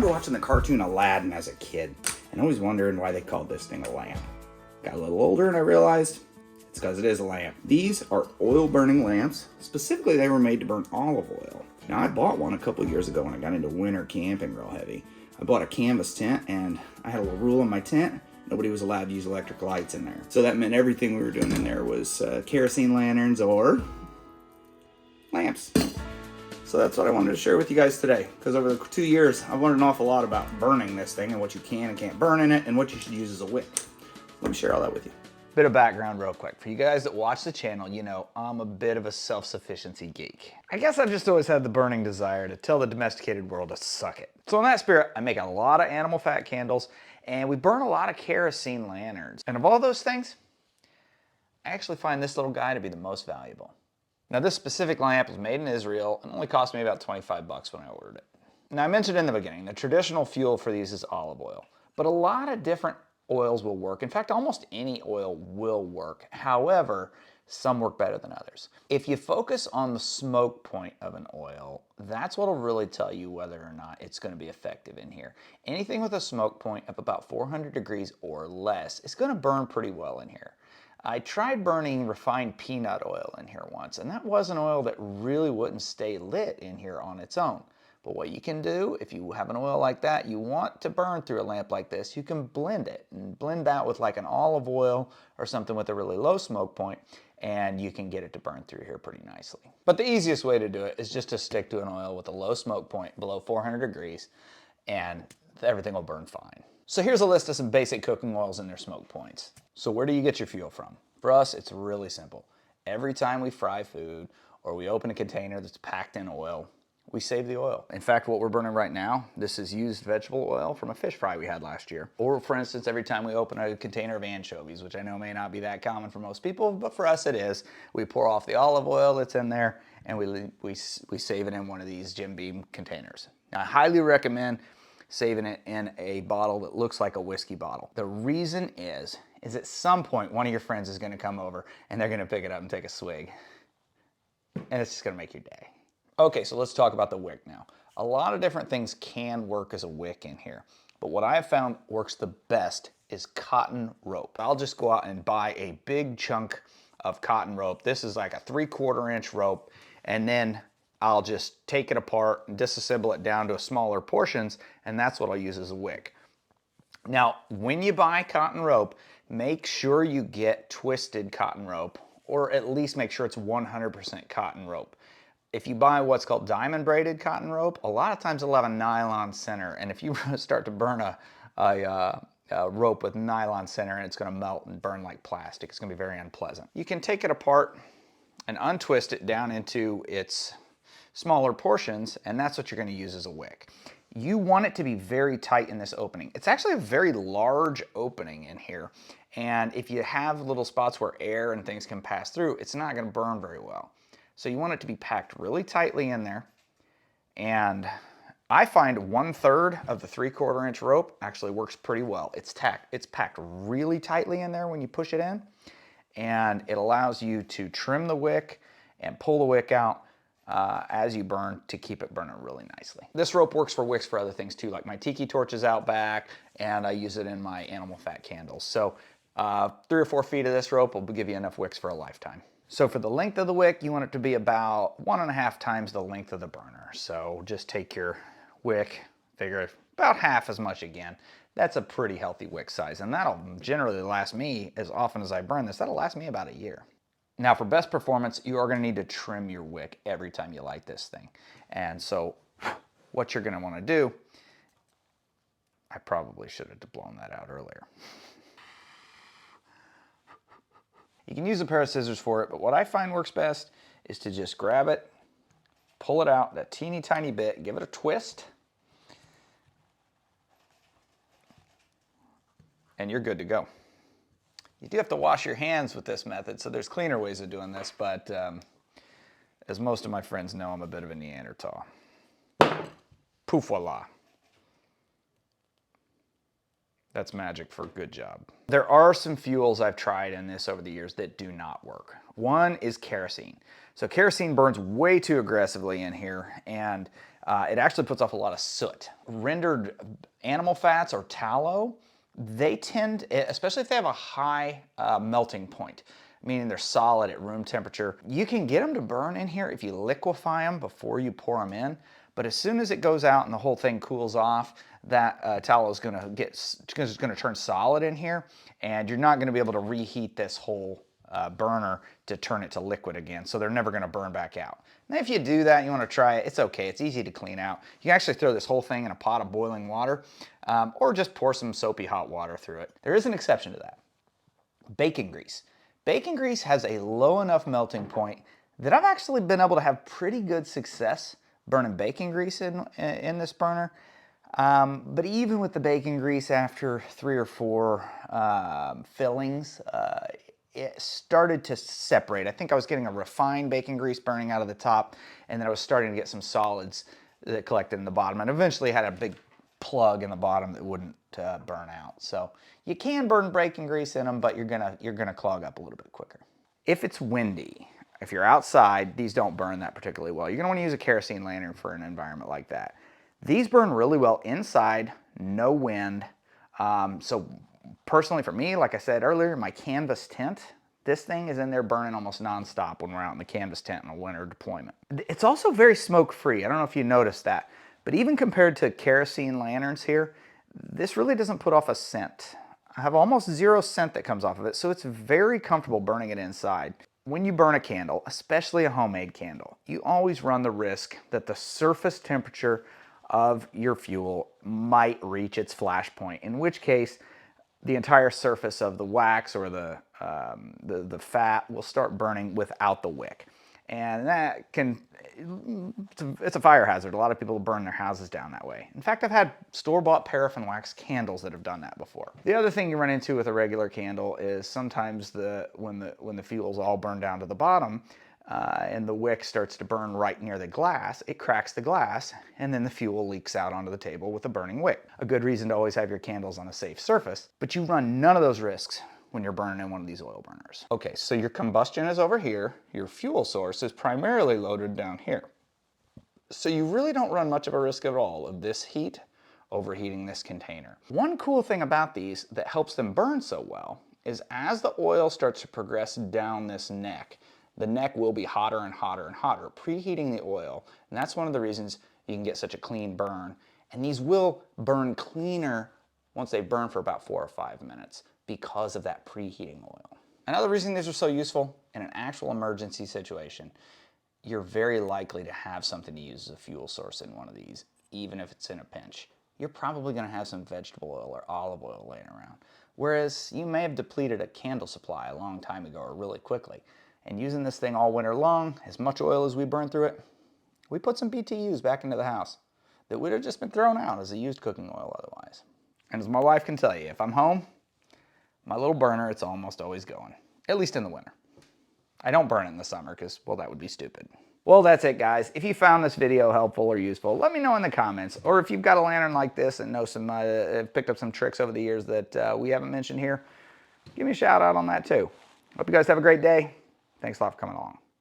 remember watching the cartoon Aladdin as a kid and always wondering why they called this thing a lamp. Got a little older and I realized it's because it is a lamp. These are oil burning lamps. Specifically, they were made to burn olive oil. Now, I bought one a couple years ago when I got into winter camping real heavy. I bought a canvas tent and I had a little rule in my tent. Nobody was allowed to use electric lights in there. So that meant everything we were doing in there was kerosene lanterns or lamps. So that's what I wanted to share with you guys today. Because over the 2 years, I've learned an awful lot about burning this thing and what you can and can't burn in it and what you should use as a wick. Let me share all that with you. Bit of background real quick. For you guys that watch the channel, you know I'm a bit of a self-sufficiency geek. I guess I've just always had the burning desire to tell the domesticated world to suck it. So in that spirit, I make a lot of animal fat candles and we burn a lot of kerosene lanterns. And of all those things, I actually find this little guy to be the most valuable. Now this specific lamp is made in Israel and only cost me about 25 bucks when I ordered it. Now I mentioned in the beginning, the traditional fuel for these is olive oil, but a lot of different oils will work. In fact, almost any oil will work. However, some work better than others. If you focus on the smoke point of an oil, that's what will really tell you whether or not it's going to be effective in here. Anything with a smoke point of about 400 degrees or less is going to burn pretty well in here. I tried burning refined peanut oil in here once, and that was an oil that really wouldn't stay lit in here on its own. But what you can do, if you have an oil like that, you want to burn through a lamp like this, you can blend it. And blend that with like an olive oil or something with a really low smoke point, and you can get it to burn through here pretty nicely. But the easiest way to do it is just to stick to an oil with a low smoke point below 400 degrees, and everything will burn fine. So here's a list of some basic cooking oils and their smoke points. So where do you get your fuel from? For us, it's really simple. Every time we fry food or we open a container that's packed in oil, we save the oil. In fact, what we're burning right now, this is used vegetable oil from a fish fry we had last year. Or for instance, every time we open a container of anchovies, which I know may not be that common for most people, but for us it is. We pour off the olive oil that's in there and we save it in one of these Jim Beam containers. Now, I highly recommend saving it in a bottle that looks like a whiskey bottle. The reason is at some point one of your friends is gonna come over and they're gonna pick it up and take a swig. And it's just gonna make your day. Okay, so let's talk about the wick now. A lot of different things can work as a wick in here, but what I have found works the best is cotton rope. I'll just go out and buy a big chunk of cotton rope. This is like a 3/4 inch rope, and then I'll just take it apart and disassemble it down to smaller portions, and that's what I'll use as a wick. Now, when you buy cotton rope, make sure you get twisted cotton rope, or at least make sure it's 100% cotton rope. If you buy what's called diamond braided cotton rope, a lot of times it'll have a nylon center, and if you start to burn a rope with nylon center, and it's going to melt and burn like plastic. It's going to be very unpleasant. You can take it apart and untwist it down into its smaller portions, and that's what you're going to use as a wick. You want it to be very tight in this opening. It's actually a very large opening in here, and if you have little spots where air and things can pass through, it's not going to burn very well. So you want it to be packed really tightly in there, and I find 1/3 of the 3/4 inch rope actually works pretty well. It's packed really tightly in there when you push it in, and it allows you to trim the wick and pull the wick out as you burn to keep it burning really nicely. This rope works for wicks for other things too, like my tiki torches out back, and I use it in my animal fat candles. So 3 or 4 feet of this rope will give you enough wicks for a lifetime. So for the length of the wick, you want it to be about 1.5 times the length of the burner. So just take your wick, figure about half as much again. That's a pretty healthy wick size, and that'll generally last me, as often as I burn this, that'll last me about a year. Now for best performance, you are gonna need to trim your wick every time you light this thing. And so what you're gonna wanna do, I probably should have blown that out earlier. You can use a pair of scissors for it, but what I find works best is to just grab it, pull it out that teeny tiny bit, give it a twist, and you're good to go. You do have to wash your hands with this method, so there's cleaner ways of doing this, but as most of my friends know, I'm a bit of a Neanderthal. Poof, voila. That's magic for a good job. There are some fuels I've tried in this over the years that do not work. One is kerosene. So kerosene burns way too aggressively in here, and it actually puts off a lot of soot. Rendered animal fats or tallow, they tend, especially if they have a high melting point, meaning they're solid at room temperature, you can get them to burn in here if you liquefy them before you pour them in. But as soon as it goes out and the whole thing cools off, that tallow is going to turn solid in here, and you're not going to be able to reheat this whole burner to turn it to liquid again, so they're never going to burn back out. And if you do that, you want to try it, it's okay. It's easy to clean out. You can actually throw this whole thing in a pot of boiling water, or just pour some soapy hot water through it. There is an exception to that. Bacon grease. Bacon grease has a low enough melting point that I've actually been able to have pretty good success burning bacon grease in this burner. But even with the bacon grease, after 3 or 4 fillings, it started to separate. I think I was getting a refined bacon grease burning out of the top, and then I was starting to get some solids that collected in the bottom, and eventually had a big plug in the bottom that wouldn't burn out. So you can burn bacon grease in them, but you're gonna clog up a little bit quicker. If it's windy, if you're outside, these don't burn that particularly well. You're gonna wanna use a kerosene lantern for an environment like that. These burn really well inside, no wind. So personally for me, like I said earlier, my canvas tent, this thing is in there burning almost nonstop when we're out in the canvas tent in a winter deployment. It's also very smoke-free. I don't know if you noticed that, but even compared to kerosene lanterns here, this really doesn't put off a scent. I have almost 0 scent that comes off of it, so it's very comfortable burning it inside. When you burn a candle, especially a homemade candle, you always run the risk that the surface temperature of your fuel might reach its flash point, in which case the entire surface of the wax or the fat will start burning without the wick. And that can, it's a fire hazard. A lot of people burn their houses down that way. In fact, I've had store-bought paraffin wax candles that have done that before. The other thing you run into with a regular candle is sometimes when the fuel's all burned down to the bottom, and the wick starts to burn right near the glass, it cracks the glass, and then the fuel leaks out onto the table with a burning wick. A good reason to always have your candles on a safe surface, but you run none of those risks when you're burning in one of these oil burners. Okay, so your combustion is over here, your fuel source is primarily loaded down here. So you really don't run much of a risk at all of this heat overheating this container. One cool thing about these that helps them burn so well is as the oil starts to progress down this neck, the neck will be hotter and hotter and hotter, preheating the oil. And that's one of the reasons you can get such a clean burn. And these will burn cleaner once they burn for about 4 or 5 minutes because of that preheating oil. Another reason these are so useful in an actual emergency situation, you're very likely to have something to use as a fuel source in one of these, even if it's in a pinch. You're probably gonna have some vegetable oil or olive oil laying around. Whereas you may have depleted a candle supply a long time ago or really quickly. And using this thing all winter long, as much oil as we burn through it, we put some BTUs back into the house that would have just been thrown out as a used cooking oil otherwise. And as my wife can tell you, if I'm home, my little burner, it's almost always going, at least in the winter. I don't burn it in the summer because, well, that would be stupid. Well, that's it, guys. If you found this video helpful or useful, let me know in the comments. Or if you've got a lantern like this and know some, picked up some tricks over the years that we haven't mentioned here, give me a shout out on that too. Hope you guys have a great day. Thanks a lot for coming along.